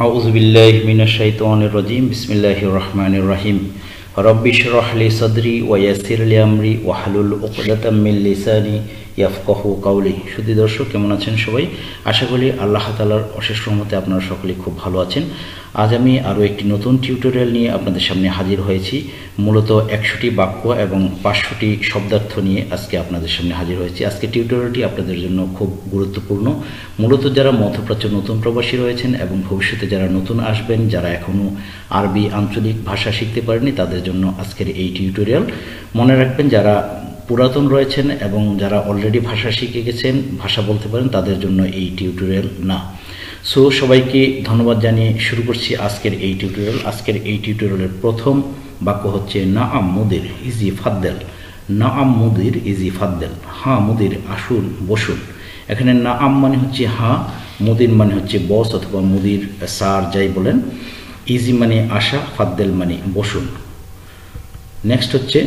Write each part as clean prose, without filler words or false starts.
أعوذ بالله من الشيطان الرجيم بسم الله الرحمن الرحيم رب اشرح لي صدري ويسر لي أمري واحلل عقدة من লিসানি ইয়াফকাহু কাওলি। শুধু দর্শক, কেমন আছেন সবাই? আশা করি আল্লাহ তাআলার অশেষ রহমতে আপনারা সকলেই খুব ভালো আছেন। আজ আমি আরও একটি নতুন টিউটোরিয়াল নিয়ে আপনাদের সামনে হাজির হয়েছি। মূলত 100টি বাক্য এবং 500টি শব্দার্থ নিয়ে আজকে আপনাদের সামনে হাজির হয়েছি। আজকে টিউটোরিয়ালটি আপনাদের জন্য খুব গুরুত্বপূর্ণ। মূলত যারা মধ্যপ্রাচ্য নতুন প্রবাসী রয়েছেন এবং ভবিষ্যতে যারা নতুন আসবেন, যারা এখনও আরবি আঞ্চলিক ভাষা শিখতে পারেনি, তাদের জন্য আজকের এই টিউটোরিয়াল। মনে রাখবেন, যারা পুরাতন রয়েছেন এবং যারা অলরেডি ভাষা শিখে গেছেন, ভাষা বলতে পারেন, তাদের জন্য এই টিউটোরিয়াল না। সো সবাইকে ধন্যবাদ জানিয়ে শুরু করছি আজকের এই টিউটোরিয়াল। আজকের এই টিউটোরিয়ালের প্রথম বাক্য হচ্ছে নাআম মুদির ইজি ফাদ্দেল। নাআম মুদির ইজি ফাদ্দেল। হ্যাঁ মুদির, আসুন বসুন। এখানে নাআম মানে হচ্ছে হ্যাঁ, মুদির মানে হচ্ছে বস অথবা মুদির স্যার যাই বলেন, ইজি মানে আসা, ফাদ্দেল মানে বসুন। নেক্সট হচ্ছে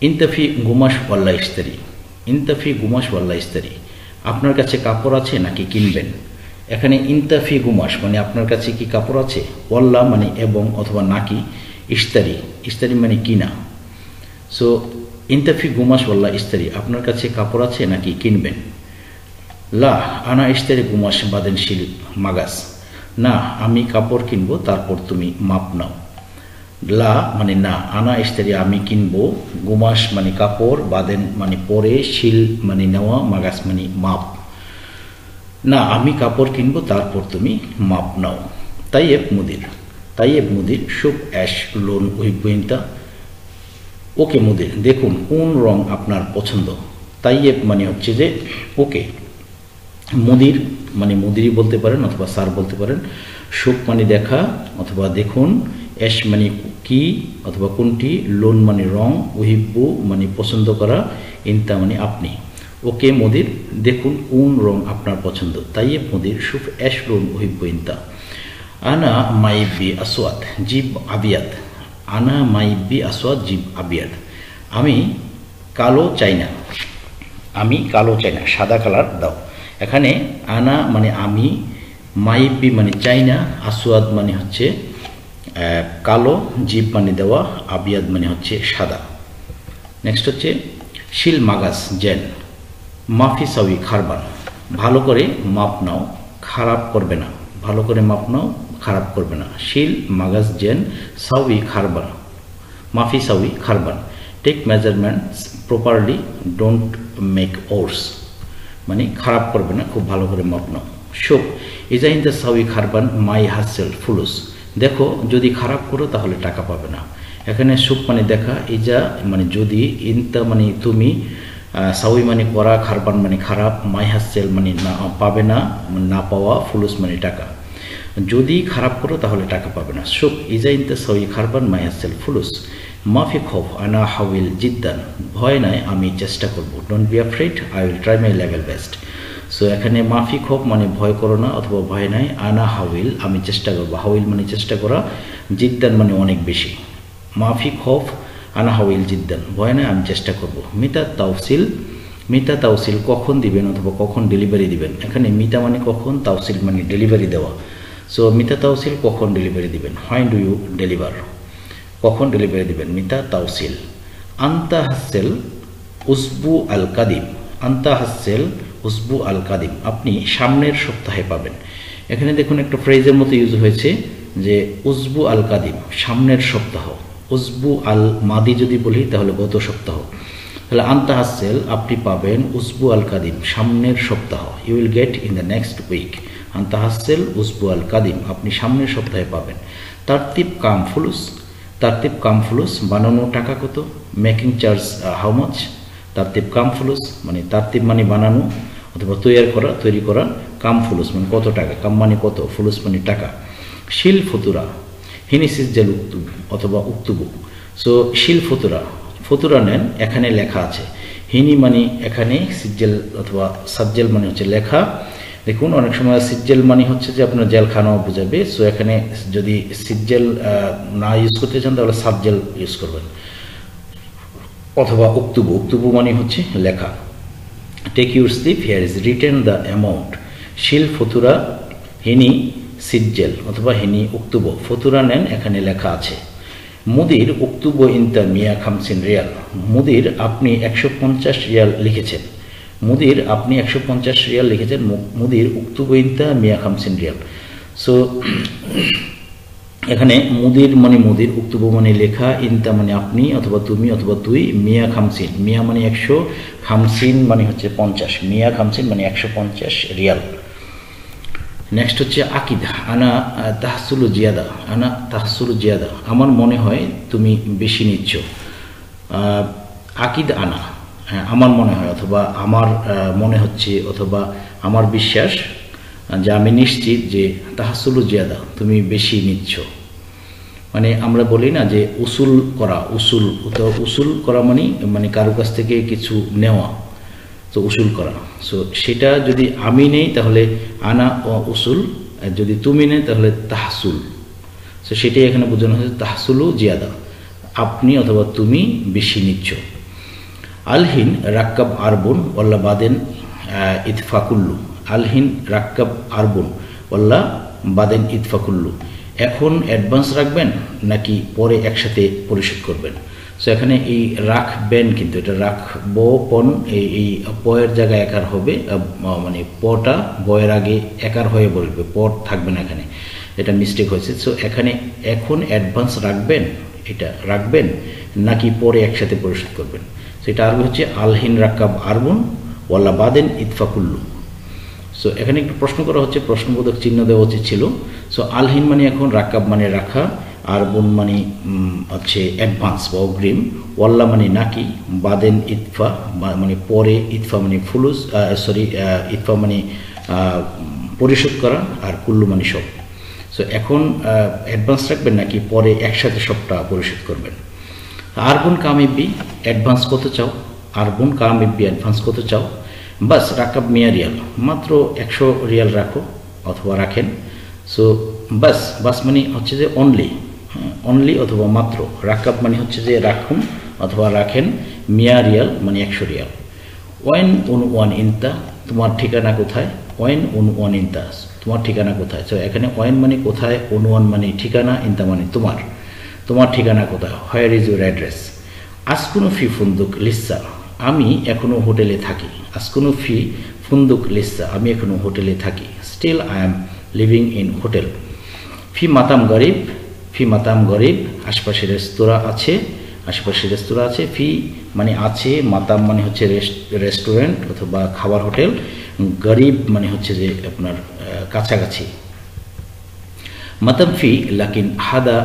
ইনতাফি গুমাশ ওয়াল্লা ইস্তারি। ইনতাফি গুমাশ ওয়াল্লা ইস্তারি, আপনার কাছে কাপড় আছে নাকি কিনবেন। এখানে ইনতাফি গুমাশ মানে আপনার কাছে কি কাপড় আছে, ওয়াল্লা মানে এবং অথবা নাকি, ইস্তারি ইস্তারি মানে কিনা। সো ইনতাফি গুমাশ ওয়াল্লা ইস্তারি, আপনার কাছে কাপড় আছে নাকি কিনবেন। লা আনা ইস্তারি গুমাশ বাদেন শিল মাগাস, না আমি কাপড় কিনবো তারপর তুমি মাপ নাও। লা মানে না, আনা ইস্তারি আমি কিনবো, গুমাশ মানে কাপড়, বাদেন মানে পরে, শিল মানে নেওয়া, মাগাস মানে মাপ। না আমি কাপড় কিনবো তারপর তুমি মাপ নাও। তাইয়েব মুদির, তাইয়েব মুদির শুভ অ্যাশ লোন উইবইন্তা। ওকে মুদির, দেখুন কোন রং আপনার পছন্দ। তাইয়েব মানে হচ্ছে যে ওকে। মুদির মানে মুদিরই বলতে পারেন অথবা স্যার বলতে পারেন। শুভ মানে দেখা অথবা দেখুন, অ্যাশ মানে কি অথবা কোনটি, লোন মানে রং, উহিব্বু মানে পছন্দ করা, ইন্তা মানে আপনি। ওকে মুদির, দেখুন কোন রং আপনার পছন্দ। তাইয়েব মুদির শুভ অ্যাশ লোন উহিব্বু ইন্তা। আনা মাইব্বি আসওয়াদ জিব আবিয়াদ। আনা মাইব্বি আসওয়াদ জিব আবিয়াদ, আমি কালো চাই না, আমি কালো চাই না, সাদা কালার দাও। এখানে আনা মানে আমি, মাইব্বি মানে চাই না, আসওয়াদ মানে হচ্ছে কালো, জিব মানে দেওয়া, আবিয়াদ মানে হচ্ছে সাদা। নেক্সট হচ্ছে শিল মাগাস জেন মাফি সাউই খারবান, ভালো করে মাপ নাও, খারাপ করবে না। ভালো করে মাপ নাও, খারাপ করবে না। শিল মাগাস জেন সাউই খারবান মাফি সাউই খারবান, take measurements properly don't make worse, মানে খারাপ করবে না, খুব ভালো করে মাপ নাও। শোক ইজা ইন দ্য সাউই খারবান মাই হাসেল ফুলুস, দেখো যদি খারাপ করো তাহলে টাকা পাবে না। এখানে সুখ মানে দেখা, ইজা মানে যদি, ইনতা মানে তুমি, সাউই মানে করা, খারবান মানে খারাপ, মাই হাসেল মানে না পাবে না, না পাওয়া, ফুলুস মানে টাকা। যদি খারাপ করো তাহলে টাকা পাবে না। সুখ ইজা ইনতা সাউই খারবান মাই হাসেল ফুলুস। মাফি খফ আনা হাউইল জিদ্দান, ভয় নাই আমি চেষ্টা করব। Don't be afraid I will try my level best. So এখানে মাফি খফ মানে ভয় করো না অথবা ভয় নাই, আনা হাউইল আমি চেষ্টা করবো, হাউইল মানে চেষ্টা করা, জিদ্দান মানে অনেক বেশি। মাফি খফ আনা হাউইল জিদ্দান, ভয় নাই আমি চেষ্টা করব। মিতা তাওসিল, মিতা তাওসিল কখন দিবেন অথবা কখন ডেলিভারি দিবেন। এখানে মিতা মানে কখন, তাওসিল মানে ডেলিভারি দেওয়া। সো মিতা তাওসিল কখন ডেলিভারি দিবেন। হোয়েন ডু ইউ ডেলিভার, কখন ডেলিভারি দিবেন, মিতা তাওসিল। আন্তা হাসেল উসবু আল কাদিম, আন্তা হাসেল উসবু আল কাদিম, আপনি সামনের সপ্তাহে পাবেন। এখানে দেখুন একটা ফ্রেজের মতো ইউজ হয়েছে যে উসবু আল কাদিম সামনের সপ্তাহ। উসবু আল মাদি যদি বলি তাহলে গত সপ্তাহ। তাহলে আন্তা হাসেল আপনি পাবেন, উসবু আল কাদিম সামনের সপ্তাহ, you will get in the next week. আন্তা হাসেল উসবু আল কাদিম আপনি সামনের সপ্তাহে পাবেন। তারতিব কাম ফুলুস, তারতিব কাম ফুলুস বানানো টাকা কত। Making charge how much. তারতিব কাম ফুলুস মানে তারতিব মানে বানানো অথবা তৈরি করা, কাম ফুলুস মানে কত টাকা, কাম মানে কত, ফুলুস মানে টাকা। শিল ফুতুরা হিনি সিজ্জেল উক্তুবু অথবা উক্তুবু। সো শিল ফুতুরা, ফুতুরা নেন, এখানে লেখা আছে। হিনি মানে এখানে, সিজ্জেল অথবা সাজ্জেল মানে হচ্ছে লেখা। দেখুন অনেক সময় সিজ্জেল মানে হচ্ছে যে আপনার জেলখানাও বোঝাবে। সো এখানে যদি সিজ্জেল না ইউজ করতে চান তাহলে সাজ্জেল ইউজ করবেন অথবা উক্তুবু, উক্তুবু মানে হচ্ছে লেখা। Take your slip here is written the amount. শিল ফুতুরা হিনি সিজ্জেল অথবা হিনি উক্তুব ফতুরা নেন, এখানে লেখা আছে। মুদির উক্তুব ইনতা মিয়া খামসিন রিয়াল, মুদির আপনি 150 রিয়াল লিখেছেন। মুদির আপনি 150 রিয়াল লিখেছেন। মুদির উক্তুব ইনতা মিয়া খামসিন রিয়াল। সো এখানে মুদির মানে মুদির, উক্তুব মানে লেখা, ইনতা মানে আপনি অথবা তুমি অথবা তুই, মিয়া খামসিন, মিয়া মানে 100, খামসিন মানে হচ্ছে 50, মিয়া খামসিন মানে 150 রিয়াল। নেক্সট হচ্ছে আকিদ, আনা তাহসুলু জিয়াদা, আনা তাহসুলু জিয়াদা, আমার মনে হয় তুমি বেশি নিচ্ছ। আকিদ আনা, হ্যাঁ আমার মনে হয় অথবা আমার মনে হচ্ছে অথবা আমার বিশ্বাস যে আমি নিশ্চিত যে তাহসুলু জিয়াদা তুমি বেশি নিচ্ছ। মানে আমরা বলি না যে উসুল করা, উসুল তো উসুল করা মানে কারো কাছ থেকে কিছু নেওয়া, তো উসুল করা। সো সেটা যদি আমি নেই তাহলে আনা ও উসুল, আর যদি তুমি নেই তাহলে তাহসুল। সো সেটাই এখানে বোঝানো হয়েছে তাহসুলু জিয়াদা, আপনি অথবা তুমি বেশি নিচ্ছ। আলহিন রাক্কাব আরবুন ওয়াল্লা বাদেন ইতফাকুল্লু, আলহিন রাক্কাব আরবুন ওয়াল্লা বাদেন ইতফাকুল্লু, এখন অ্যাডভান্স রাখবেন নাকি পরে একসাথে পরিশোধ করবেন। সো এখানে এই রাখবেন, কিন্তু এটা রাখবো পন, এই পয়ের জায়গায় একার হবে, মানে পটা বয়ের আগে একার হয়ে বলবে, পর থাকবে না এখানে, এটা মিস্টেক হয়েছে। সো এখানে এখন অ্যাডভান্স রাখবেন, এটা রাখবেন নাকি পরে একসাথে পরিশোধ করবেন। সেটা আরবি হচ্ছে আলহিন রাক্কাব আরবুন ওয়াল্লা বাদেন ইতফাকুল্লু। সো এখানে একটু প্রশ্ন করা হচ্ছে, প্রশ্নবোধক চিহ্ন দেওয়া উচিত ছিল। সো আলহিন মানে এখন, রাক্কাব মানে রাখা, আরবুন মানে হচ্ছে অ্যাডভান্স বা অগ্রিম, ওয়াল্লা মানে নাকি, বাদেন ইতফা মানে পরে, ইতফা মানে ফুলুস, ইতফা মানে পরিশোধ করা, আর কুল্লু মানে সব। সো এখন অ্যাডভান্স রাখবেন নাকি পরে একসাথে সবটা পরিশোধ করবেন। আরবুন কামিব্বি, অ্যাডভান্স কত চাও, আরবুন কামিব্বি অ্যাডভান্স কত চাও। বাস রাকাব মিয়া রিয়াল, মাত্র 100 রিয়াল রাখো অথবা রাখেন। সো বাস, বাস মানে হচ্ছে যে অনলি, অনলি অথবা মাত্র, রাকাব মানে হচ্ছে যে রাখুন অথবা রাখেন, মিয়া রিয়াল মানে 100 রিয়াল। ওয়েন ওয়ান ইনতা, তোমার ঠিকানা কোথায়, ওয়েন ওয়ান ইনতা, তোমার ঠিকানা কোথায়। সো এখানে ওয়েন মানে কোথায়, ওয়ান মানে ঠিকানা, ইনতা মানে তোমার, তোমার ঠিকানা কোথায়, হোয়ার ইজ ইউর অ্যাড্রেস। আসকুনু ফি ফুন্দুক লিসা, আমি এখনো হোটেলে থাকি। আসকুনু ফি ফুন্দুক লিসা, আমি এখনো হোটেলে থাকি। Still I am living in hotel. ফি মাতাম গরিব, ফি মাতাম গরিব, আশপাশে রেস্তোরাঁ আছে, আশেপাশে রেস্তোরাঁ আছে। ফি মানে আছে, মাতাম মানে হচ্ছে রেস্টুরেন্ট অথবা খাবার হোটেল, গরিব মানে হচ্ছে যে আপনার কাছাকাছি। মাতাম ফি লাকিন হাদা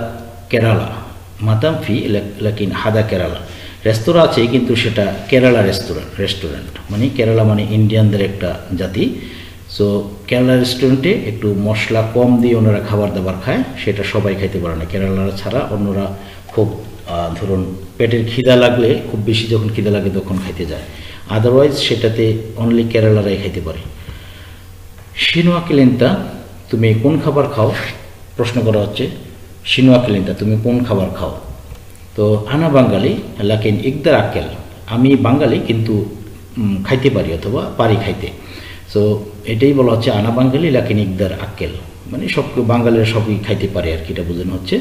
কেরালা, মাতাম ফি লাকিন হাদা কেরালা, রেস্তোরাঁ আছে কিন্তু সেটা কেরালা রেস্টুরেন্ট মানে কেরালা মানে ইন্ডিয়ানদের একটা জাতি। সো কেরালা রেস্টুরেন্টে একটু মশলা কম দিয়ে ওনারা খাবার দাবার খায়, সেটা সবাই খাইতে পারে না, কেরালারা ছাড়া অন্যরা খুব ধরুন পেটের খিদা লাগলে, খুব বেশি যখন খিদা লাগে তখন খাইতে যায়, আদারওয়াইজ সেটাতে অনলি কেরালারাই খাইতে পারে। শিনুয়া কিলেন্তা, তুমি কোন খাবার খাও, প্রশ্ন করা হচ্ছে। শিনুয়া কিলেন্তা, তুমি কোন খাবার খাও। তো আনা বাঙালি লাকিন ইকদার আক্কেল, আমি বাঙালি কিন্তু খাইতে পারি অথবা পারি খাইতে। সো এটাই বলা হচ্ছে আনা বাঙালি লাকিন ইকদার আক্কেল, মানে সব বাঙালিরা সবই খাইতে পারে আর কি, এটা বোঝানো হচ্ছে।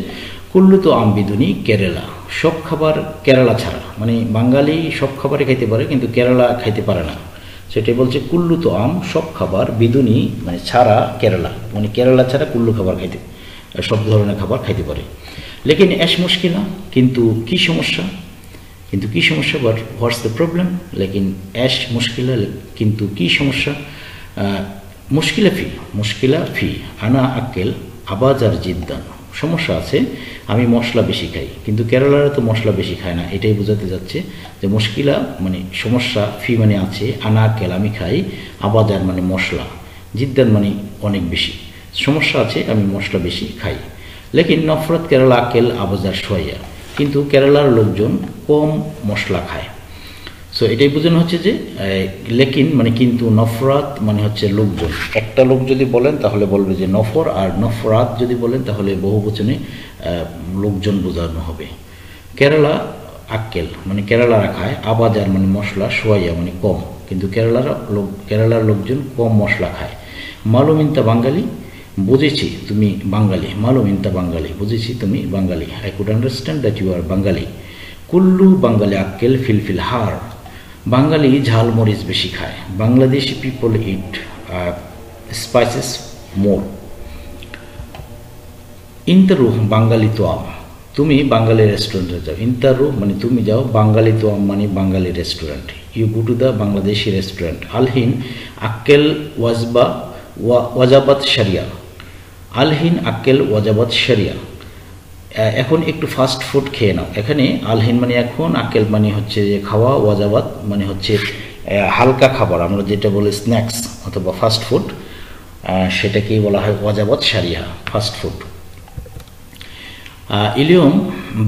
কুল্লু তো আম বিদুনি কেরালা, সব খাবার কেরালা ছাড়া, মানে বাঙালি সব খাবারই খাইতে পারে কিন্তু কেরালা খাইতে পারে না, সেটাই বলছে। কুল্লু তো আম, সব খাবার, বিদুনি মানে ছাড়া, কেরালা মানে কেরালা ছাড়া কুল্লু খাবার খাইতে, সব ধরনের খাবার খাইতে পারে। লেকিন অ্যাশ মুশকিলা, কিন্তু কি সমস্যা, কিন্তু কি সমস্যা, বাট হোয়াটস দ্য প্রবলেম। লেকিন অ্যাশ মুশকিলা, কিন্তু কি সমস্যা। মুশকিলা ফি আনা আক্কেল আবাজার জিদ্দান, সমস্যা আছে, আমি মশলা বেশি খাই, কিন্তু কেরালারা তো মশলা বেশি খায় না, এটাই বোঝাতে যাচ্ছে যে মুশকিলা মানে সমস্যা, ফি মানে আছে, আনা আক্কেল আমি খাই, আবাজার মানে মশলা, জিদ্দান মানে অনেক বেশি, সমস্যা আছে আমি মশলা বেশি খাই। লেকিন নফরত কেরালা আক্কেল আবাজার সোয়া, কিন্তু কেরালার লোকজন কম মশলা খায়। সো এটাই বোঝানো হচ্ছে যে লেকিন মানে কিন্তু, নফরাত মানে হচ্ছে লোকজন, একটা লোক যদি বলেন তাহলে বলবে যে নফর, আর নফরাত যদি বলেন তাহলে বহুবচনে লোকজন বোঝানো হবে। কেরালা আক্কেল মানে কেরালারা খায়, আবাজার মানে মশলা, সোয়া মানে কম, কিন্তু কেরালার লোকজন কম মশলা খায়। মালুমিনতা বাঙালি, বুঝেছি তুমি বাঙালি, মালুম ইনতা বাঙালি, বুঝেছি তুমি বাঙালি। I could understand that you are Bangali. কুল্লু বাঙালি আক্কেল ফিলফিল হার, বাঙালি ঝাল মরিচ বেশি খায়। Bangladeshi people eat spices more. ইন্তারু বাঙালি তোয়াম, তুমি বাঙালি রেস্টুরেন্টে যাও। ইন্তারু মানে তুমি যাও, বাঙালি তোয়াম মানে বাঙালি restaurant. You go to the Bangladeshi restaurant. আলহিন আক্কেল ওয়াজাবাত শরিয়া, আলহিন আক্কেল ওয়াজাবাত শরিয়া, এখন একটু ফাস্ট ফুড খেয়ে নাও। এখানে আলহিন মানে এখন, আক্কেল মানে হচ্ছে যে খাওয়া, ওয়াজাবাত মানে হচ্ছে হালকা খাবার, আমরা যেটা বলি স্ন্যাক্স অথবা ফাস্ট ফুড, সেটাকেই বলা হয় ওয়াজাবাত শরিয়া, ফাস্ট ফুড। ইলিয়ম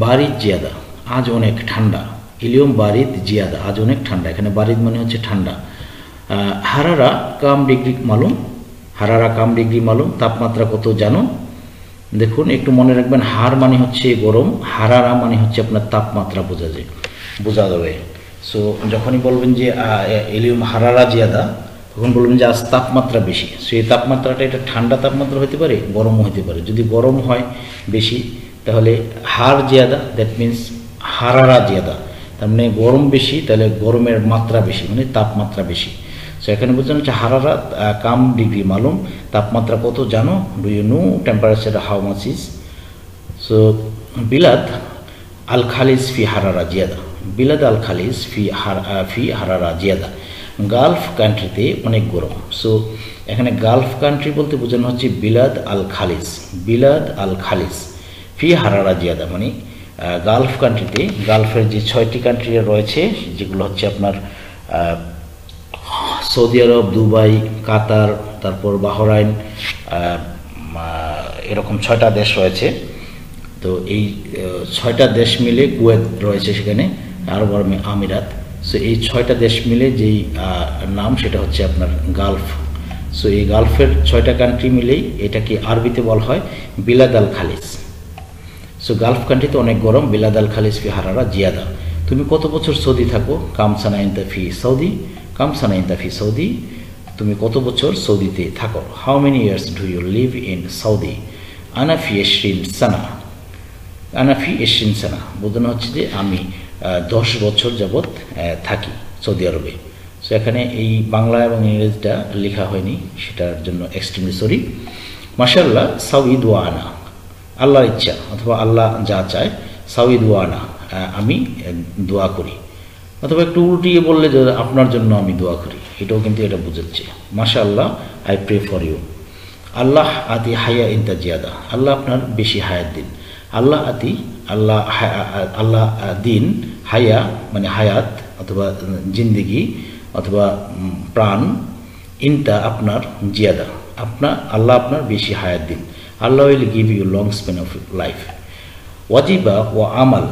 বারিদ জিয়াদা, আজ অনেক ঠান্ডা। ইলিয়ম বারিদ জিয়াদা, আজ অনেক ঠান্ডা। এখানে বারিদ মানে হচ্ছে ঠান্ডা। হারারা কাম ডিগ্রি মালুম, হারারা কাম ডিগ্রি মালুম, তাপমাত্রা কত জানো? দেখুন একটু মনে রাখবেন, হার মানে হচ্ছে গরম, হারারা মানে হচ্ছে আপনার তাপমাত্রা বোঝা যাবে। সো যখনই বলবেন যে ইলিয়ম হারারা জিয়াদা, তখন বলবেন যে আজ তাপমাত্রা বেশি। সো এই তাপমাত্রাটা এটা ঠান্ডা তাপমাত্রা হতে পারে, গরমও হতে পারে। যদি গরম হয় বেশি তাহলে হার জিয়াদা, দ্যাট মিনস হারারা জিয়াদা, তার মানে গরম বেশি, তাহলে গরমের মাত্রা বেশি মানে তাপমাত্রা বেশি। সো এখানে বলছেন হচ্ছে হারারা কাম ডিগ্রি মালুম, তাপমাত্রা কত জানো? Do you know temperature how much is? সো বিলাদ আল খালিজ ফি হারারা জিয়াদা, বিলাদ আল খালিজ ফি হারারা জিয়াদা, গালফ কান্ট্রিতে অনেক গরম। সো এখানে গালফ কান্ট্রি বলতে বোঝানো হচ্ছে বিলাদ আল খালিজ, বিলাদ আল খালিজ ফি হারারা জিয়াদা মানে গালফ কান্ট্রিতে, গালফের যে 6টি কান্ট্রি রয়েছে যেগুলো হচ্ছে আপনার সৌদি আরব, দুবাই, কাতার, তারপর বাহরাইন, এরকম 6টা দেশ রয়েছে। তো এই 6টা দেশ মিলে, কুয়েত রয়েছে সেখানে, আরব আমিরাত। সো এই 6টা দেশ মিলে যেই নাম সেটা হচ্ছে আপনার গালফ। সো এই গালফের 6টা কান্ট্রি মিলেই এটাকে আরবিতে বলা হয় বিলাদ আল খালিজ। সো গালফ কান্ট্রিতে অনেক গরম, বিলাদ আল খালিজ ফি হারারা জিয়াদা। তুমি কত বছর সৌদি থাকো? কাম সানা ইনতা ফি সৌদি, কাম সানা ইনতা ফি সৌদি, তুমি কত বছর সৌদিতে থাকো? How many years do you live in Saudi? আনা ফি 20 সানা, আনা ফি 20 সানা বোঝানো হচ্ছে যে আমি 10 বছর যাবৎ থাকি সৌদি আরবে। সো এখানে এই বাংলা এবং ইংরেজিটা লেখা হয়নি, সেটার জন্য এক্সট্রিমলি সরি। মাশাআল্লাহ সাউই দোয়া আনা, আল্লাহর ইচ্ছা অথবা আল্লাহ যা চায়, সাউই দোয়া আনা আমি দোয়া করি। অথবা একটু উল্টিয়ে বললে যে আপনার জন্য আমি দোয়া করি, এটাও কিন্তু এটা বোঝাচ্ছে। মাশাআল্লাহ আই প্রে ফর ইউ। আল্লাহ আতি হায়া ইনতা জিয়াদা, আল্লাহ আপনার বেশি হায়াত দিন। আল্লাহ আতি, আল্লাহ দিন, হায়া মানে হায়াত অথবা জিন্দিগি অথবা প্রাণ, ইনতা আপনার, জিয়াদা আল্লাহ আপনার বেশি হায়াত দিন। Allah will give you long span of life. ওয়াজিবা ও আমাল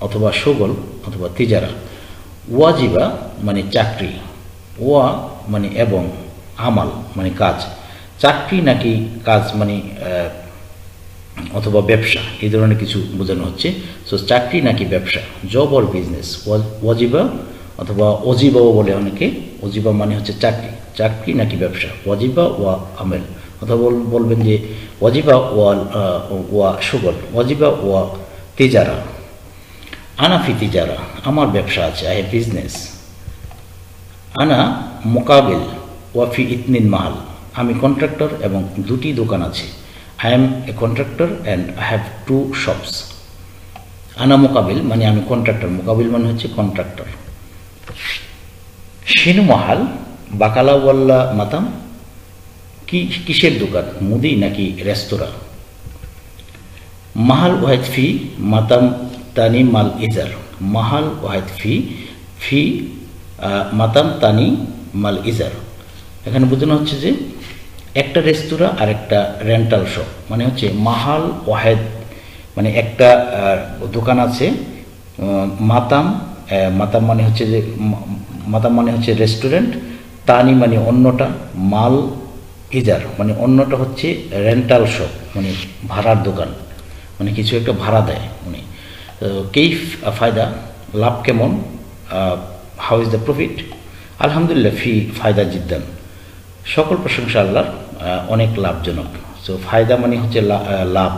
অথবা শোগল অথবা তিজারা। ওয়াজিবা মানে চাকরি, ওয়া মানে এবং, আমাল মানে কাজ। চাকরি নাকি কাজ মানে অথবা ব্যবসা, এই ধরনের কিছু বোঝানো হচ্ছে। সো চাকরি নাকি ব্যবসা, জব অর বিজনেস। ওয়াজিবা অথবা অজিবাও বলে অনেকে, অজিবা মানে হচ্ছে চাকরি, চাকরি নাকি ব্যবসা। ওয়াজিবা ওয়া আমেল, অথবা বলবেন যে ওয়াজিবা ওয়া শুগল, ওয়াজিবা ওয়া তিজারা। আনা ফি তিজারা, আমার ব্যবসা আছে, আই হ্যাভ বিজনেস। আনা মোকাবিল ওয়া ফি ইতনিন মাহাল, আমি কন্ট্রাক্টর এবং 2টি দোকান আছে। I M A contractor and I have 2 shops. আনা মোকাবিল মানে আমি কন্ট্রাক্টর, মোকাবিল মানে হচ্ছে কন্ট্রাক্টর। শিনু মাহাল বাকালা ওয়াল্লা মাতাম, কিসের দোকান, মুদি নাকি রেস্তোরাঁ। মাহাল ওয়াহিদ ফি মাতাম তানি মাল ইজার, মাহাল ওয়াহিদ ফি মাতাম তানি মাল ইজার। এখানে বোঝানো হচ্ছে যে একটা রেস্তোরাঁ আর একটা রেন্টাল শপ, মানে হচ্ছে মাহাল ওয়াহেদ মানে একটা দোকান আছে, মাতাম মানে হচ্ছে যে মাতাম মানে হচ্ছে রেস্টুরেন্ট, তানি মানে অন্যটা, মাল ইজার মানে অন্যটা হচ্ছে রেন্টাল শপ মানে ভাড়ার দোকান, মানে কিছু একটা ভাড়া দেয় উনি। কেইফ ফায়দা, লাভ কেমন, হাউ ইজ দ্য প্রফিট। আলহামদুলিল্লাহ ফি ফায়দা জিদ্দান, সকল প্রশংসা আল্লাহর, অনেক লাভজনক। সো ফায়দা মানে হচ্ছে লাভ,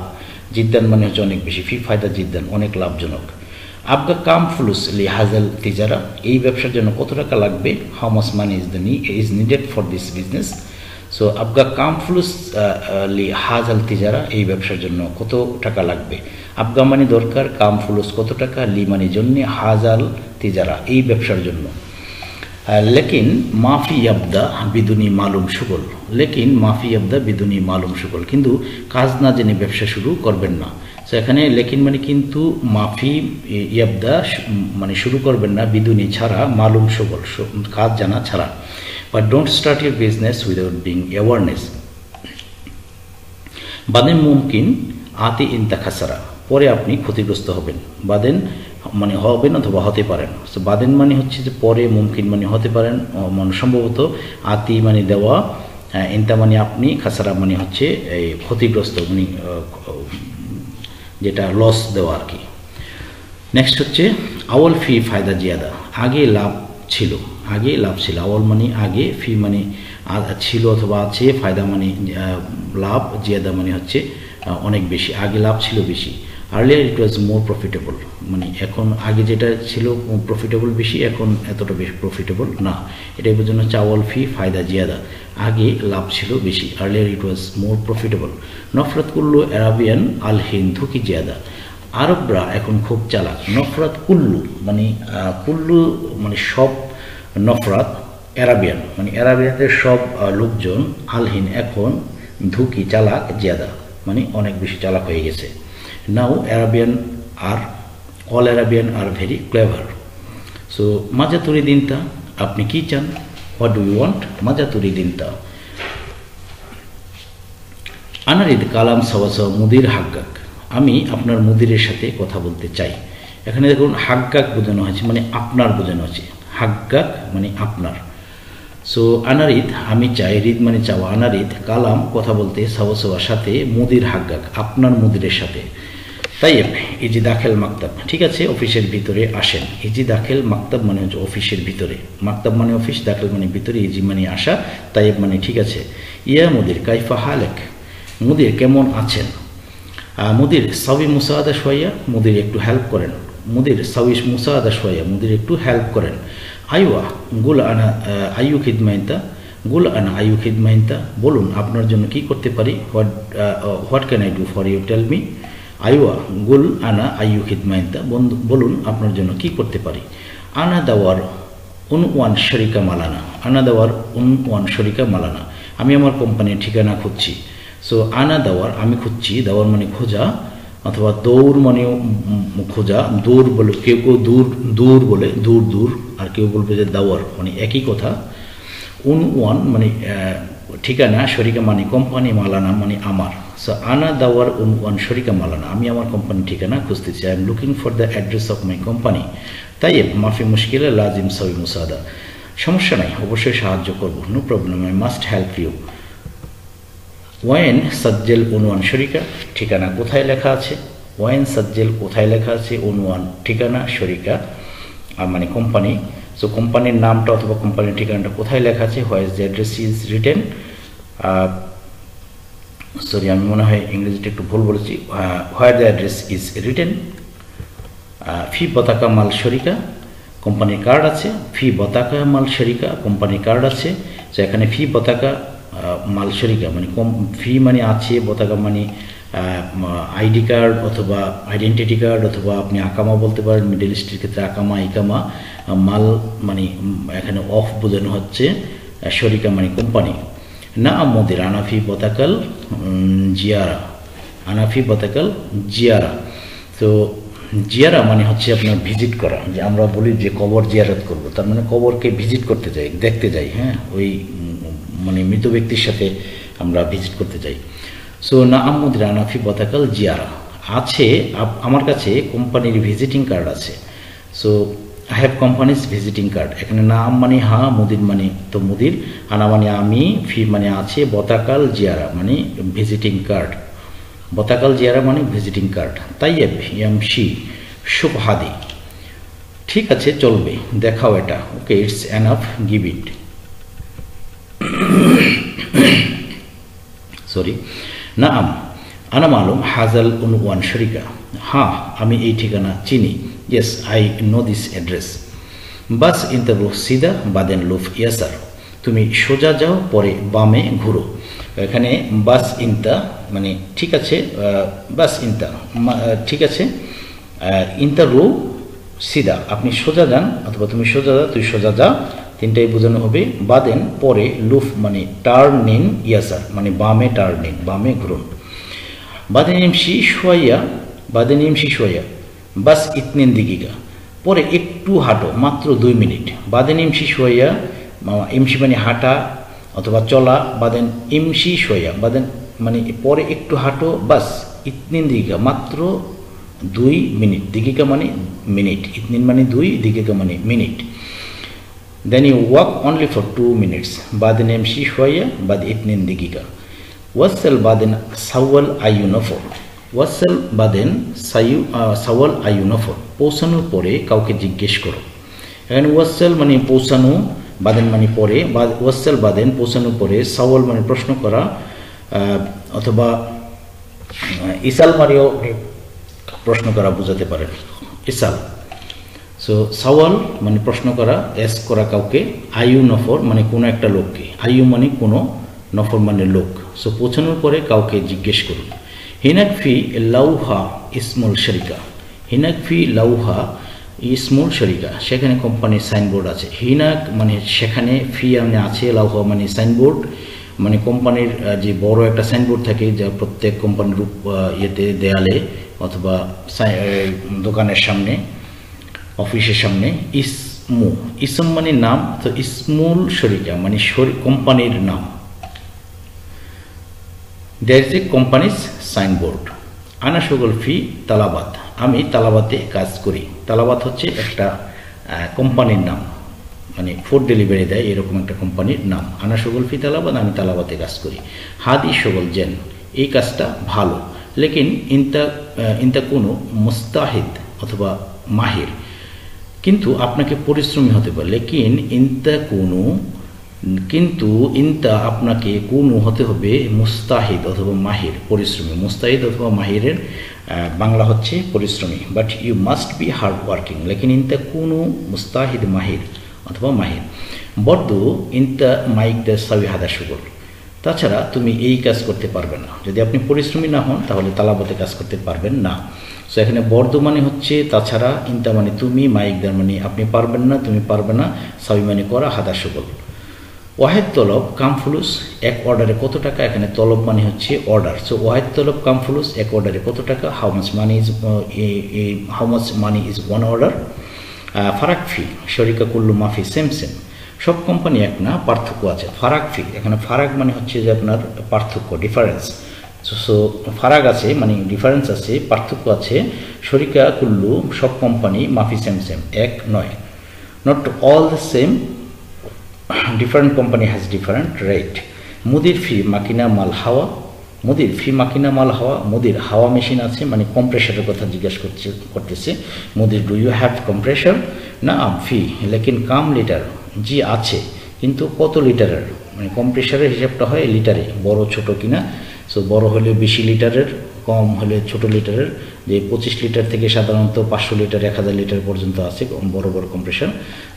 জিদ্দান মানে হচ্ছে অনেক বেশি, ফি ফায়দা জিদ্দান অনেক লাভজনক। আবগা কাম ফুলুস লি হাজাল তিজারা, এই ব্যবসার জন্য কত টাকা লাগবে, how much money is needed for this business. সো আবগা কাম ফুলুস লি হাজাল তিজারা, এই ব্যবসার জন্য কত টাকা লাগবে। আবগা মানে দরকার, কাম ফুলুস কত টাকা, লি মানে জন্য, হাজাল তিজারা এই ব্যবসার জন্য। লেকিন মাফি আবদা বিদুনি মালুম সুগল, লেকিন মাফি আবদা বিদুনি মালুম সুগল, কিন্তু কাজ না জেনে ব্যবসা শুরু করবেন না। সো এখানে লেকিন মানে কিন্তু, মাফি ইয়াবদা মানে শুরু করবেন না, বিদুনি ছাড়া, মালুম সুগল কাজ জানা ছাড়া। But don't start your business without being awareness. বাদেন মুমকিন আতি ইনতা খাসারা, পরে আপনি ক্ষতিগ্রস্ত হবেন। বাদেন মানে হবেন অথবা হতে পারেন। সো বাদেন মানে হচ্ছে যে পরে, মুমকিন মানে হতে পারেন, মানে সম্ভবত, আতি মানে দেওয়া, ইনতা মানে আপনি, খাসারা মানে হচ্ছে এই ক্ষতিগ্রস্ত, মানে যেটা লস দেওয়া আর কি। নেক্সট হচ্ছে আওয়াল ফি ফায়দা জিয়াদা, আগে লাভ ছিল, আগে লাভ ছিল। আওয়াল মানে আগে, ফি মানে ছিল অথবা আছে, ফায়দা মানে লাভ, জিয়াদা মানে হচ্ছে অনেক বেশি, আগে লাভ ছিল বেশি। Earlier it was more profitable, মানে এখন আগে যেটা ছিল প্রফিটেবল বেশি, এখন এতটা বেশি প্রফিটেবল না, এটাই বোঝানো হচ্ছে আওয়াল ফি ফায়দা জিয়াদা, আগে লাভ ছিল বেশি। Earlier it was more profitable. নফরত কুল্লু অ্যারাবিয়ান আল হিন্দু কি জিয়াদা, আরবরা এখন খুব চালাক। নফরত কুল্লু মানে কুল্লু মানে সব, নফরাত অ্যারাবিয়ান মানে অ্যারাবিয়ানদের সব লোকজন, আলহিন এখন, ধুকি চালাক, জিয়াদা মানে অনেক বেশি চালাক হয়ে গেছে। Now Arabian are all Arabian are very clever. সো মাজা তুরি দিনটা, আপনি কি চান, হোয়াট ডু ইউ ওয়ান্ট, মাজা তুরি দিনটা। আনারিদ কালাম সাওয়া মুদির হাক্কাক, আমি আপনার মুদিরের সাথে কথা বলতে চাই। এখানে দেখুন হাক্কাক বোঝানো হয়েছে, মানে আপনার বোঝানো হয়েছে, হাক্কাক মানে আপনার। সো আনারিদ আমি চাই, রিদ মানে চাওয়া, আনারিদ কালাম কথা বলতে, সাওয়া সাথে, মুদির হাক্কাক আপনার মুদিরের সাথে। তাইয়েব ইজি দাখেল মাকতাব, ঠিক আছে অফিসের ভিতরে আসেন। ইজি দাখেল মাকতাব মানে হচ্ছে অফিসের ভিতরে, মাকতাব মানে অফিস, দাখেল মানে ভিতরে, ইজি মানে আসা, তাইয়েব মানে ঠিক আছে। ইয়া মুদির কাইফা হালেক, মুদির কেমন আছেন। মুদির সাউই মুসাআদা শোয়া, মুদির একটু হেল্প করেন। মুদির সাউই মুসাআদা শোয়া, মুদির একটু হেল্প করেন। আইওয়া গুল আনা আইয়ু খিদমাইন্তা, গুল আনা আইয়ু খিদমাইন্তা, বলুন আপনার জন্য কি করতে পারি, what can I do for you, tell me. আইওয়া গুল আনা আইয়ু খিদমাইন্তা, বলুন আপনার জন্য কি করতে পারি। আনা দাওয়ার উনওয়ান শরিকা মালানা, আনা দাওয়ার উনওয়ান শরিকা মালানা, আমি আমার কোম্পানির ঠিকানা খুঁজছি। সো আনা দাওয়ার আমি খুঁজছি, দাওয়ার মানে খোঁজা, অথবা দৌড় মানে খোঁজা, দূর বলে কেউ কেউ, দূর দূর বলে, দূর দূর, আর কেউ বলবে যে দাওয়ার, মানে একই কথা। উনওয়ান মানে ঠিকানা, শরিকা মানে কোম্পানি, মালানা মানে আমার। সো আনা দাওয়ার উনওয়ান শরিকা মালানা, আমি আমার কোম্পানির ঠিকানা খুঁজতেছি। I am looking for the address of my company. তাই মাফি মুশকিলে লাজিম সাউই মুসাদা, সমস্যা নাই অবশ্যই সাহায্য করবো, no problem, I must help you. ওয়েন সাজ্জেল উনওয়ান শরিকা, ঠিকানা কোথায় লেখা আছে, ওয়েন সাজ্জেল কোথায় লেখা আছে, উনওয়ান ঠিকানা, শরিকা মানে কোম্পানি। সো কোম্পানির নামটা অথবা কোম্পানির ঠিকানাটা কোথায় লেখা আছে, where is the address is written. Sorry আমি মনে হয় ইংরেজিটা একটু ভুল বলেছি, where the address is written. ফি পতাকা মাল শরিকা, কোম্পানির কার্ড আছে। ফি পতাকা মাল শরিকা, কোম্পানির কার্ড আছে। তো এখানে ফি পতাকা মাল শরিকা মানে ফি মানে আছে, পতাকা মানে আইডি কার্ড অথবা আইডেন্টিটি কার্ড, অথবা আপনি আকামা বলতে পারেন, মিডল ইস্টের ক্ষেত্রে আকামা, ইকামা। মাল মানে এখানে অফ বোঝানো হচ্ছে, শরিকা মানে কোম্পানি। না আমাদের আনাফি পতাকাল জিয়ারা, আনাফি পতাকাল জিয়ারা। তো জিয়ারা মানে হচ্ছে আপনার ভিজিট করা, যে আমরা বলি যে কবর জিয়ারত করব, তার মানে কবরকে ভিজিট করতে যাই, দেখতে যাই, হ্যাঁ ওই মানে মৃত ব্যক্তির সাথে আমরা ভিজিট করতে যাই। সো না আমুদ্রা আনাফি পতাকাল জিয়ারা, আছে আমার কাছে কোম্পানির ভিজিটিং কার্ড আছে। So I have companies visiting card. এখানে না মানে হ্যাঁ, মুদির মানে তো মুদির, আনা মানে আমি, ফি মানে আছে, বতাকাল জিয়ারা মানে ভিজিটিং কার্ড, বতাকাল জিয়ারা মানে ভিজিটিং কার্ড। তাই এমসি শুভ হাদি, ঠিক আছে চলবে, দেখাও এটা, okay it's enough, give it. Sorry. নাআম আনা মালুম হাজাল উনওয়ান শরিকা, হ্যাঁ আমি এই ঠিকানা চিনি, yes I know this address. বাস ইনতা রুহ সিদা বাদেন লুফ ইয়াসার, তুমি সোজা যাও পরে বামে ঘুরো। এখানে বাস ইনতা মানে ঠিক আছে, বাস ইনতা ঠিক আছে, ইনতা রু সিদা আপনি সোজা যান অথবা তুমি সোজা যাও, তুই সোজা যা, তিনটাই বোঝানো হবে। বাদেন পরে লুফ মানে টার্ন নিন, ইয়াসার মানে বামে টার্ন নিন, বামে ঘুরুন। বাদেন ইমশি শোয়াইয়া, বাদেন ইমশি শোয়াইয়া বাস ইতনিন দিগিগা, পরে একটু হাঁটো মাত্র 2 মিনিট। বাদেন ইমশি শোয়াইয়া, ইমশি মানে হাঁটা অথবা চলা, বাদেন ইমশি শোয়া বাদেন মানে পরে একটু হাঁটো, বাস ইতনিন দিগিকা মাত্র 2 মিনিট, দিগিকা মানে মিনিট, ইতনিন মানে 2, দিগিকা মানে minute. Then you walk only for 2 minutes, বাদেন ইমশি শোয়া বাদ ইতনিন দিগিকা। ওয়াসাল বাদেন সাওয়াল আইয়ুনফর, ওয়াসাল বাদেন সাওয়াল আইয়ুনফর, পৌঁছানোর পরে কাউকে জিজ্ঞেস করো। এখানে ওয়াসাল মানে পৌঁছানো, বাদেন মানে পরে, ওয়াসাল বাদেন পৌঁছানোর পরে, সাওয়াল মানে প্রশ্ন করা অথবা ইসাল মানেও প্রশ্ন করা বোঝাতে পারেন, ইসাল। সো সাওয়াল মানে প্রশ্ন করা, এস করা কাউকে, আয়ু নফর মানে কোনো একটা লোককে, আয়ু মানে কোনো, নফর মানে লোক। সো পৌঁছানোর পরে কাউকে জিজ্ঞেস করুন। হিনাক ফি লাউহা ইসমুল শরিকা, হিনাক ফি লাউহা ইসমুল শরিকা, সেখানে কোম্পানির সাইনবোর্ড আছে। হিনাক মানে সেখানে, ফি মানে আছে, লাউহা মানে সাইনবোর্ড, মানে কোম্পানির যে বড় একটা সাইনবোর্ড থাকে যা প্রত্যেক কোম্পানির ইয়েতে দেয়ালে অথবা দোকানের সামনে, অফিসের সামনে। ইসমু, ইসম মানে নাম, তো ইসমুল শরিকা মানে কোম্পানির নাম। There is a company's signboard. আনা শুগল ফি তালাবাত, আমি তালাবাতে কাজ করি। তালাবাত হচ্ছে একটা কোম্পানির নাম, মানে ফুড ডেলিভারি দেয় এরকম একটা কোম্পানির নাম। আনা শুগল ফি তালাবাত, আমি তালাবাতে কাজ করি। হাদি শুগল জেন, এই কাজটা ভালো। লেকিন ইনতা কোনো মুস্তাহিদ অথবা মাহির, কিন্তু আপনাকে পরিশ্রমী হতে পারে। লেকিন ইনতা কোনো, কিন্তু ইনতা আপনাকে কোনো হতে হবে মুস্তাহিদ অথবা মাহির, পরিশ্রমী। মুস্তাহিদ অথবা মাহিরের বাংলা হচ্ছে পরিশ্রমী। But you must be hard working, লেকিন ইনতা কোনো মুস্তাহিদ মাহির অথবা মাহির। বর্দু ইনতা মাইক দ্য সাবি হাদা সুগল, তাছাড়া তুমি এই কাজ করতে পারবে না। যদি আপনি পরিশ্রমী না হন তাহলে তালাবাতে কাজ করতে পারবেন না। সো এখানে বর্দ মানে হচ্ছে তাছাড়া, ইনতা মানে তুমি, মাইক দ্য মানে আপনি পারবেন না, তুমি পারবে না, সাবি মানে করা, হাদা সুগল। ওয়াহেদ তলব কাম ফুলুস, এক অর্ডারে কত টাকা। এখানে তলব মানে হচ্ছে অর্ডার। সো ওয়াহেদ তলব কাম ফুলুস, এক অর্ডারে কত টাকা। How much money is 1 order. ফারাক ফি শরিকা কুল্লু মাফি সেম সেম, সব কোম্পানি এক না, পার্থক্য আছে। ফারাক ফি, এখানে ফারাক মানে হচ্ছে যে আপনার পার্থক্য, ডিফারেন্স। সো ফারাক আছে মানে ডিফারেন্স আছে, পার্থক্য আছে। শরিকা কুল্লু সব কোম্পানি, মাফি সেম সেম এক নয়। Not all the same, different company has different rate. মুদির ফি মাকিনা মাল হাওয়া, মুদির ফি মাকিনা মাল হাওয়া, মুদির হাওয়া মেশিন আছে মানে কম্প্রেসারের কথা জিজ্ঞাসা করতেছে। মুদির ডু ইউ হ্যাভ কম্প্রেসার। না আম ফি লেকিন কাম লিটার, জি আছে কিন্তু কত লিটারের, মানে কম্প্রেসারের হিসাবটা হয় লিটারে, বড় ছোট কিনা। সো বড় হলে 20 লিটারের, কম হলে ছোট লিটারের। যে 25 লিটার থেকে সাধারণত 500 লিটার 1000 লিটার পর্যন্ত আছে বড় বড় কম্প্রেসার।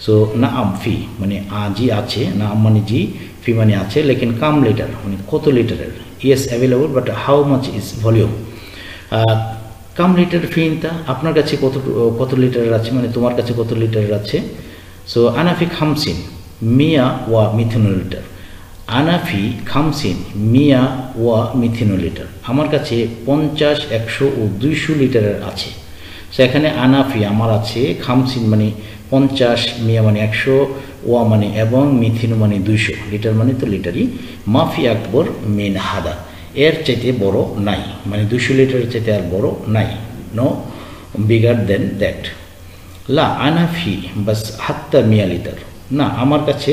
সো না আম ফি মানে জি আছে, না আম মানে জি, ফি মানে আছে, লেকিন কাম লিটার মানে কত লিটারের। Yes available but how much is volume. কাম লিটার ফি ইনতা, আপনার কাছে কত লিটারের আছে, মানে তোমার কাছে কত লিটারের আছে। সো আনাফি খামসিন মিয়া ওয়া মিথেনোলিটার, আনাফি খামসিন মিয়া ওয়া মিথেনোলিটার, আমার কাছে 50, 100 ও 200 লিটারের আছে। সো এখানে আনাফি আমার আছে, খামসিন মানে 50, মিয়া মানে 100, ওয়া মানে এবং, মিথিনো মানে 200, লিটার মানে তো লিটারই। মাফি আকবর মেন হাদা, এর চাইতে বড় নাই, মানে 200 লিটারের চাইতে আর বড় নাই। No bigger than that. লা আনাফি বাস হাত্তা মিয়া লিটার, না আমার কাছে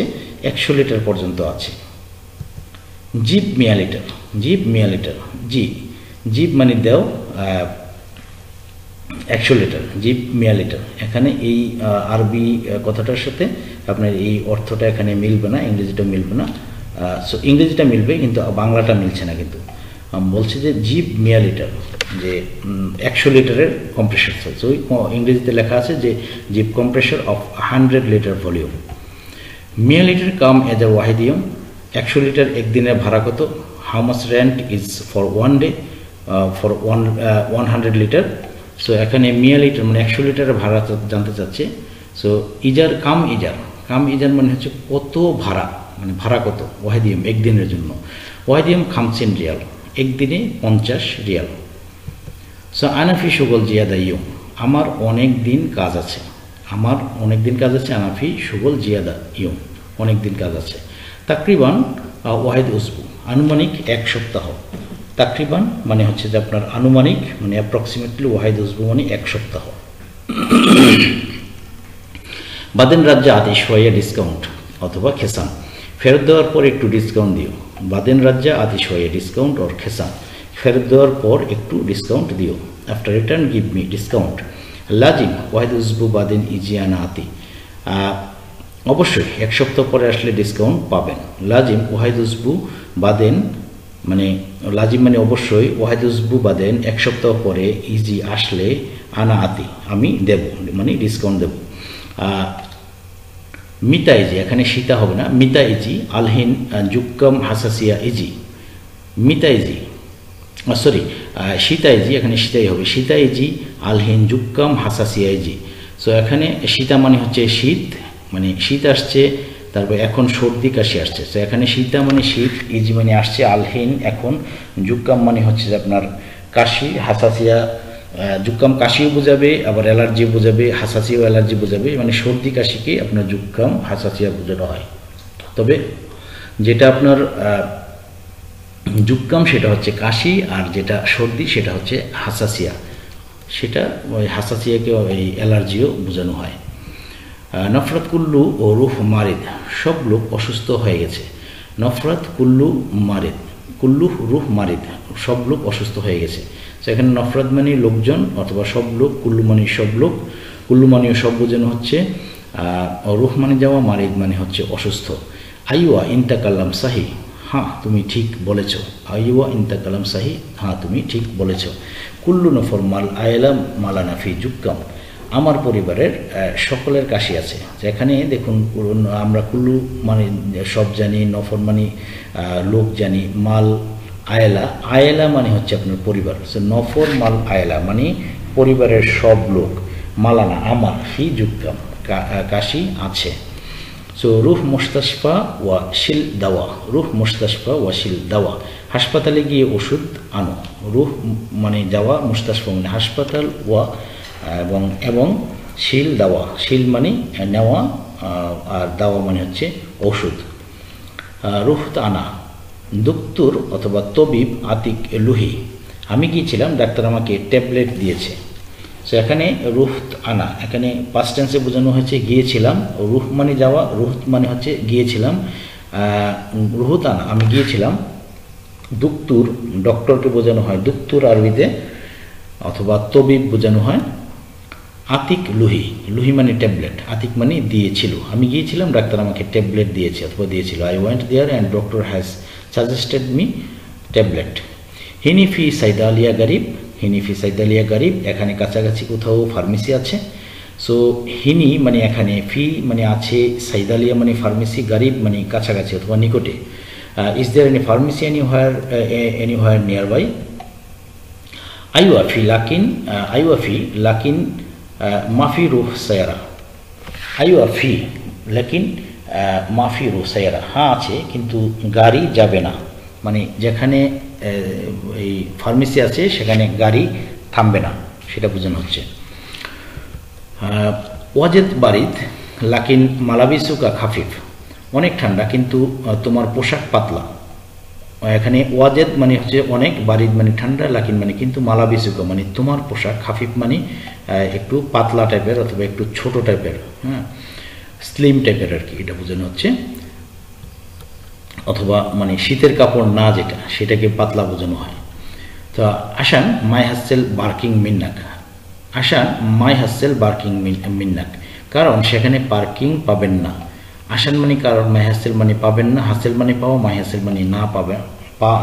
100 লিটার পর্যন্ত আছে। জিপ মিয়া লিটার, জিপ মিয়া লিটার, জিপ মানে দেও 100 লিটার, জিপ মিয়া লিটার। এখানে এই আরবি কথাটার সাথে আপনার এই অর্থটা এখানে মিলবে না, ইংরেজিটা মিলবে না। সো ইংরেজিটা মিলবে কিন্তু বাংলাটা মিলছে না কিন্তু। বলছে যে জিব মিয়া লিটার, যে 100 লিটারের কম্প্রেসার সাইজ। ওই ইংরেজিতে লেখা আছে যে জিব কম্প্রেসার অফ 100 লিটার ভলিউম। মিয়া লিটার কাম এজ এ ওয়াহিদিয়াম, 100 লিটার একদিনের ভাড়া কত? How much rent is for 1 day for 100 litre. সো এখানে মিয়া লিটার মানে 100 লিটারের ভাড়া জানতে চাচ্ছে। সো ইজার কাম ইজার, কাম ইজার মানে হচ্ছে কত ভাড়া, মানে ভাড়া কত ওয়াহিদিয়াম একদিনের জন্য। ওয়াহিদিয়াম 50 রিয়াল, একদিনে 50 রিয়াল। সো আনাফি সুগল জিয়াদা ইয়ুম, আমার অনেক দিন কাজ আছে, আমার অনেক দিন কাজ আছে। আনাফি সুগল জিয়াদা ইয়ুম, অনেক দিন কাজ আছে। তাকরিবান ওয়াহিদ উসবু, আনুমানিক 1 সপ্তাহ। তাকরিবান মানে হচ্ছে যে আপনার আনুমানিক, মানে অ্যাপ্রক্সিমেটলি। ওয়াহিদ উসবু মানে 1 সপ্তাহ। বাদেন রাজ্যে আদেশ হয়ে ডিসকাউন্ট অথবা খেসান, ফেরত দেওয়ার পর একটু ডিসকাউন্ট দিও। বাদেন রাজ্যে আদেশ হয়ে ডিসকাউন্ট ওর খেসান, ফেরত দেওয়ার পর একটু ডিসকাউন্ট দিও। After return give me discount. লাজিম ওয়াহিদ উসবু বাদেন ইজিয়ানা আতি, অবশ্যই 1 সপ্তাহ পরে আসলে ডিসকাউন্ট পাবেন। লাজিম ওয়াহিদ উসবু বাদেন, মানে লাজিম মানে অবশ্যই, ওয়াহিদ উসবু বাদেন 1 সপ্তাহ পরে, ইজি আসলে, আনা আতি আমি দেব, মানে ডিসকাউন্ট দেব। মিতা ইজি, এখানে সীতা হবে না, মিতা ইজি আলহিন জুক্কাম হাসাসিয়া ইজি। মিতা ইজি সরি সীতা ইজি, এখানে সীতাই হবে। সীতা ইজি আলহিন জুক্কাম হাসাসিয়া ইজি। সো এখানে সীতা মানে হচ্ছে শীত, মানে শীত আসছে, তারপর এখন সর্দি কাশি আসছে। তো এখানে সীতা মানে শীত, ইজি মানে আসছে, আলহিন এখন, জুক্কাম মানে হচ্ছে যে আপনার কাশি, হাসাসিয়া জুক্কাম কাশিও বোঝাবে, আবার অ্যালার্জি বোঝাবে, হাসাসিও অ্যালার্জি বোঝাবে, মানে সর্দি কাশিকে আপনার জুক্কাম হাসাসিয়া বোঝানো হয়। তবে যেটা আপনার জুক্কাম সেটা হচ্ছে কাশি, আর যেটা সর্দি সেটা হচ্ছে হাসাসিয়া, সেটা ওই হাসাসিয়াকে এই অ্যালার্জিও বোঝানো হয়। নফরত কুল্লু ও রুহ মারিদ, সব লোক অসুস্থ হয়ে গেছে। নফরত কুল্লু মারিদ, কুল্লু রুহ মারিদ, সব লোক অসুস্থ হয়ে গেছে। সেখানে নফরত মানে লোকজন অথবা সব লোক, কুল্লু মানে সব লোক, কুল্লু মানেও সব বোঝানো হচ্ছে, রুহ মানে যাওয়া, মারিদ মানে হচ্ছে অসুস্থ। আইওয়া ইন্তাকাল্লাম সাহি, হ্যাঁ তুমি ঠিক বলেছ। আইওয়া ইন্তাকাল্লাম সাহি, হ্যাঁ তুমি ঠিক বলেছ। কুল্লু নফর মাল আয়লা মালানাফি জুক্কাম, আমার পরিবারের সকলের কাশি আছে। যেখানে দেখুন আমরা কুল্লু মানে সব জানি, নফর মানে লোক জানি, মাল আয়লা, আয়লা মানে হচ্ছে আপনার পরিবার। সো নফর মাল আয়লা মানে পরিবারের সব লোক, মালানা আমার, ফি জুক্কাম কাশি আছে। সো রুহ মুস্তাশফা ওয়া শিল দাওয়া, রুহ মুস্তাশফা ওয়া শিল দাওয়া, হাসপাতালে গিয়ে ওষুধ আনো। রুহ মানে যাওয়া, মুস্তাশফা মানে হাসপাতাল, ওয়া এবং শিল দাওয়া, শিল মানে নেওয়া, আর দাওয়া মানে হচ্ছে ওষুধ। রুহ আনা দুক্তুর অথবা তবিব আতিক লুহি, আমি গিয়েছিলাম, ডাক্তার আমাকে ট্যাবলেট দিয়েছে। সো এখানে রুহ আনা, এখানে পাস্ট টেন্সে বোঝানো হয়েছে গিয়েছিলাম, রুহ মানে যাওয়া, রুহ মানে হচ্ছে গিয়েছিলাম, রুহুত আনা আমি গিয়েছিলাম। দুক্তুর ডক্টরকে বোঝানো হয় দুক্তুর আরবিতে, অথবা তবিব বোঝানো হয়। আতিক লুহি, লুহি মানে ট্যাবলেট, আতিক মানে দিয়েছিল, আমি গিয়েছিলাম, ডাক্তার আমাকে ট্যাবলেট দিয়েছে অথবা দিয়েছিল। I went there and doctor has suggested me tablet. হিনিফি সাইদালিয়া গরিব, হিনিফি সাইদালিয়া গরিব, এখানে কাছাকাছি কোথাও ফার্মেসি আছে। সো হিনি মানে এখানে, ফি মানে আছে, সাইদালিয়া মানে ফার্মেসি, গরিব মানে কাছাকাছি অথবা নিকটে। Is there any pharmacy anywhere near by? আইওয়াফি লাকিন, আইওয়াফি লাকিন মাফি রুহ সায়ারা, আইওয়াফি লাকিন মাফি রুহ সায়ারা, হ্যাঁ আছে কিন্তু গাড়ি যাবে না, মানে যেখানে এই ফার্মেসি আছে সেখানে গাড়ি থামবে না, সেটা বোঝানো হচ্ছে। ওয়াজেদ বারিদ লাকিন মালাবিসুকা খাফিফ, অনেক ঠান্ডা কিন্তু তোমার পোশাক পাতলা। এখানে ওয়াজেদ মানে হচ্ছে অনেক, বারিদ মানে ঠান্ডা, লাকিন মানে কিন্তু, মালাবিসুকা মানে তোমার পোশাক, খাফিফ মানে একটু পাতলা টাইপের অথবা একটু ছোট টাইপের, হ্যাঁ স্লিম টাইপের আর কি, এটা বোঝানো হচ্ছে। অথবা মানে শীতের কাপড় না যেটা, সেটাকে পাতলা বোঝানো হয়। তো আসান মাই হাসেল বার্কিং মিন্নাক, আসান মাই হাসেল বার্কিং মিন্নাক, কারণ সেখানে পার্কিং পাবেন না। আসান মানে কারণ, মাই হাসেল মানে পাবেন না, হাসেল মানে পাওয়া, মাই হাসেল মানে না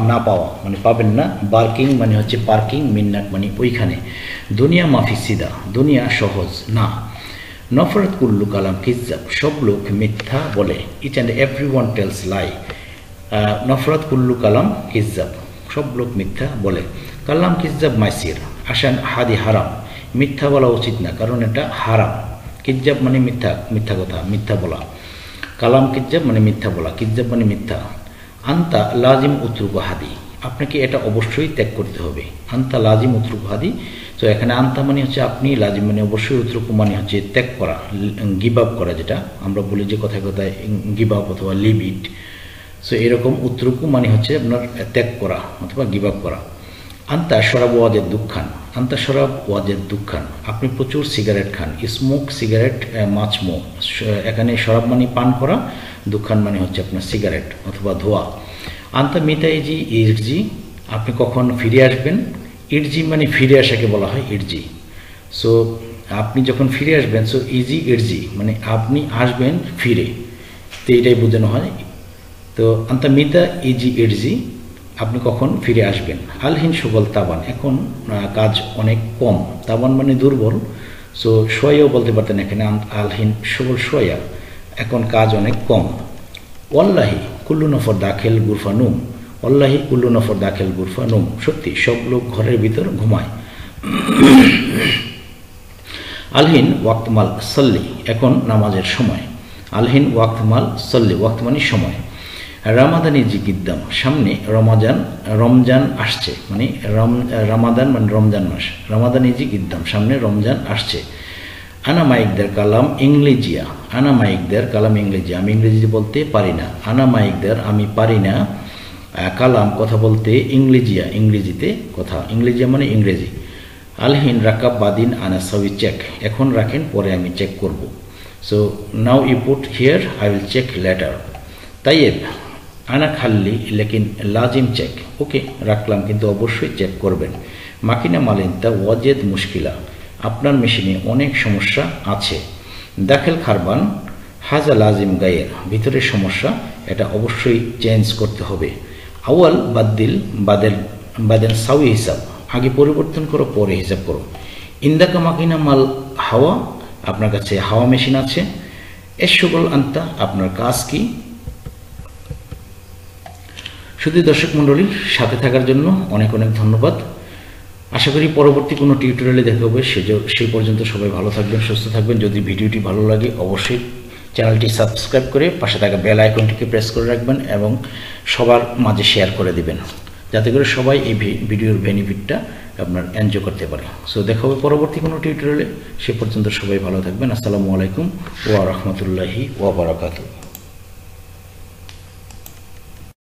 না পাওয়া মানে পাবেন না, বার্কিং মানে হচ্ছে পার্কিং, মিন্নাক মানে ওইখানে, দুনিয়া মাফি সিদা দুনিয়া সহজ না, নফরত কুল্লু কালাম কিজ্জাব সব লোক মিথ্যা বলে, each and every one tells lie, নফরত কুল্লু কালাম কিজ্জাব সব লোক মিথ্যা বলে, কালাম কিজ্জাব মাইসির আসান হাদি হারাম মিথ্যা বলা উচিত না কারণ এটা হারাম, কিজ্জাব মানে মিথ্যা কথা, মিথ্যা বলা, কালাম কিজ্জাব মানে মিথ্যা বলা, কিজ্জাব মানে মিথ্যা, আন্তা লাজিম উতরুকু হাদি আপনাকে এটা অবশ্যই ত্যাগ করতে হবে, আন্তা লাজিম উতরুকু হাদি। তো এখানে আন্তা মানে হচ্ছে আপনি, লাজিম মানে অবশ্যই, উতরুকু মানে হচ্ছে ত্যাগ করা, গিভ আপ করা, যেটা আমরা বলি যে কথায় কথায় গিভ আপ অথবা লিভ ইট। সো এরকম উতরুকু মানে হচ্ছে আপনার ত্যাগ করা অথবা গিভ আপ করা। আন্তা শরাব ওয়াজের দুঃখান, আন্তা শরাব ওয়াজের দুঃখান আপনি প্রচুর সিগারেট খান, স্মোক সিগারেট মাছ মো, এখানে শরাব মানে পান করা, দুঃখান মানে হচ্ছে আপনার সিগারেট অথবা ধোয়া। আন্তা মিতাইজি ইরজি আপনি কখন ফিরে আসবেন, ইরজি মানে ফিরে আসাকে বলা হয় ইরজি। সো আপনি যখন ফিরে আসবেন, সো ইজি ইরজি মানে আপনি আসবেন ফিরে, তো এইটাই বোঝানো হয়। তো আন্তা মিতা ইজি ইরজি আপনি কখন ফিরে আসবেন। আলহিন সুগল তাবান এখন কাজ অনেক কম, তাবান মানে দুর্বল, সো সোয়াও বলতে পারতেন এখানে, আলহিন সুগল সোয়া এখন কাজ অনেক কম। ওয়াল্লাহি কুল্লু নফর দাখেল গুরফা নুম, ওয়াল্লাহি কুল্লু নফর দাখেল গুরফা নুম সত্যি সব লোক ঘরের ভিতর ঘুমায়। আলহিন ওয়াক্তমাল সল্লি এখন নামাজের সময়, আলহিন ওয়াক্তমাল সল্লি ওয়াক্ত মানে সময়। রামাদানি জিকিদ্দাম সামনে রমজান আসছে মানে রামাদান মানে রমজান মাস, রামাদানি জিকিদ্দাম সামনে রমজান আসছে। আনা মাইকদার কালাম ইংরেজিয়া, আনা মাইকদার কালাম ইংরেজি আমি ইংরেজি বলতে পারি না, আনা মাইকদার আমি পারি না, কালাম কথা বলতে ইংরেজিয়া ইংরেজিতে কথা, ইংরেজিয়া মানে ইংরেজি। আলহিন রাকাব বাদিন আনা সাউই চেক এখন রাখেন পরে আমি চেক করব। So now you put here I will check later. তাইয়েব আনা খাল্লি লেকিন লাজিম চেক ওকে রাখলাম কিন্তু অবশ্যই চেক করবেন। মাকিনা মালিনতা ওয়াজেদ মুশকিলা আপনার মেশিনে অনেক সমস্যা আছে। দাখেল খারবান হাজা লাজিম গায়ের ভিতরের সমস্যা এটা অবশ্যই চেঞ্জ করতে হবে। আওয়াল বাদ্দিল বাদেন সাউই হিসাব আগে পরিবর্তন করো পরে হিসাব করো। ইন্দাকা মাকিনা মাল হাওয়া আপনার কাছে হাওয়া মেশিন আছে। এসগল আন্তা আপনার কাজ কি। শুধু দর্শক মণ্ডলী সাথে থাকার জন্য অনেক অনেক ধন্যবাদ। আশা করি পরবর্তী কোনো টিউটোরিয়ালে দেখা হবে। সেই পর্যন্ত সবাই ভালো থাকবেন, সুস্থ থাকবেন। যদি ভিডিওটি ভালো লাগে অবশ্যই চ্যানেলটি সাবস্ক্রাইব করে পাশে থাকা বেল আইকনটিকে প্রেস করে রাখবেন এবং সবার মাঝে শেয়ার করে দিবেন যাতে করে সবাই এই ভিডিওর বেনিফিটটা আপনার এনজয় করতে পারে। সো দেখা হবে পরবর্তী কোনো টিউটোরিয়ালে। সে পর্যন্ত সবাই ভালো থাকবেন। আসসালামু আলাইকুম ওয়া রাহমাতুল্লাহি ওয়া বারাকাতুহু।